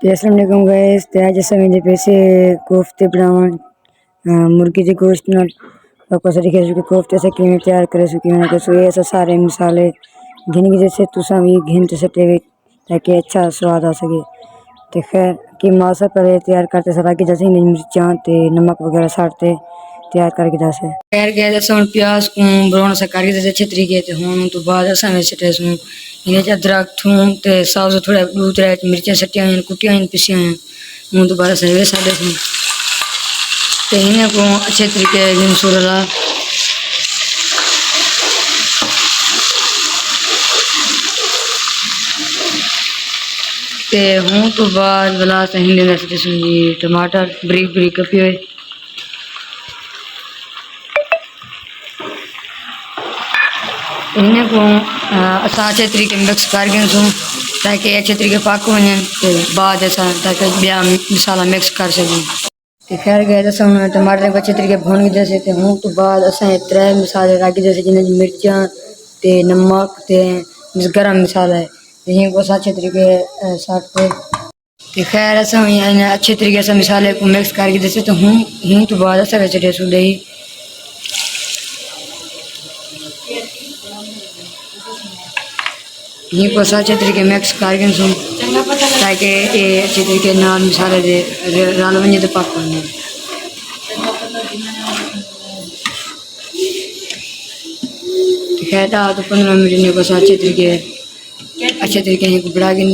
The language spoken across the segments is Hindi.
अस्सलाम वालेकुम गाइस। तो आज असां वेंदे पैसे कोफ्ते बनावण मुर्गी जे गोश्त नाल वापस तरीके से कोफ्ते से किवें तैयार करे सो किवें कसो ये सारे मसाले घिन के जैसे तुसा भी घिन ते सटे ताकि अच्छा स्वाद आ सके। तो खैर कि मासा पहले तैयार करते सरा कि जैसे मिर्चा ते नमक वगैरह साड़ते तैयार करके जासे खैर गए जैसे प्याज को ब्राउन सा करके जैसे अच्छे तरीके ते होने तो बाद असां में सटे सो इन्हें अदरक थूम ते साव थोड़ा दूध रहे मिर्चा सटिया कुटिया पिसिया हूँ दोबारा से वे सादे सो ते इन्हें को अच्छे तरीके जिन सुरला ते हूँ तो बाद बला से हिंदे सटे सो जी टमाटर बरीक बरीक कपी हुए इन्हें को असां अच्छे तरीके मिक्स करके ताकि अच्छे तरीके पक वजन तो बाद असां ताकि ॿिया मसाला मिक्स कर सकें। तो खैर गए असां टमाटर को अच्छे तरीके भून के जैसे तो हूँ तो बाद असां त्रै मसाले रख जैसे जिन्हें मिर्चा ते नमक ते गरम मसाला है यहीं को अच्छे तरीके साटते तो खैर असां अच्छे तरीके से मसाले को मिक्स करके जैसे तो हूँ तो बाद असां चटे सो दही ये को अच्छे तरीके मिक्स करके सुन ताकि ये अच्छे तरीके नाल मसाले दे रल वने तो पक वने खैर तो 15 मिनट ने को अच्छे तरीके को बढ़ा के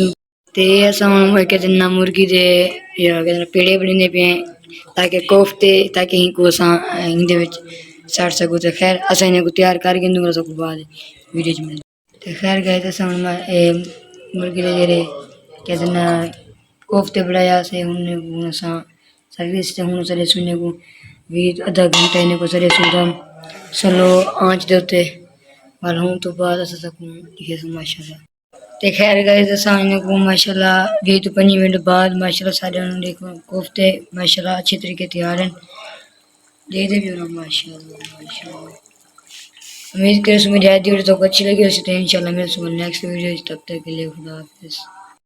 ते असां के दिन मुर्गी दे या पेड़े बनने पे ताकि कोफ्ते ताकि को असां इनदे विच साड़ सकूं। तो खैर असां इन्हें को तैयार करके दूंगा सब बाद वीडियो में तो खैर गए तो मुर्गी दे जेरे कहते ना कोफ्ते बनाया से उन्हें को सर्विस से हूँ सरे सुनने को भी आधा घंटा इन्हें को सरे सुनता स्लो आंच दे उते और हूँ तो बाद असां सकूं ये माशाल्लाह। तो खैर गए असां इन्हें को माशाल्लाह 20 तो 25 मिनट बाद माशाल्लाह सारे देखो कोफ्ते माशाल्लाह अच्छे तरीके तैयार हैं दे भी हो माशाल्लाह माशाल्लाह। उम्मीद करें मेरी आज वीडियो तो अच्छी लगी वैसे तो इंशाल्लाह मिलते हैं नेक्स्ट वीडियो तब तक के लिए खुदा हाफिज़।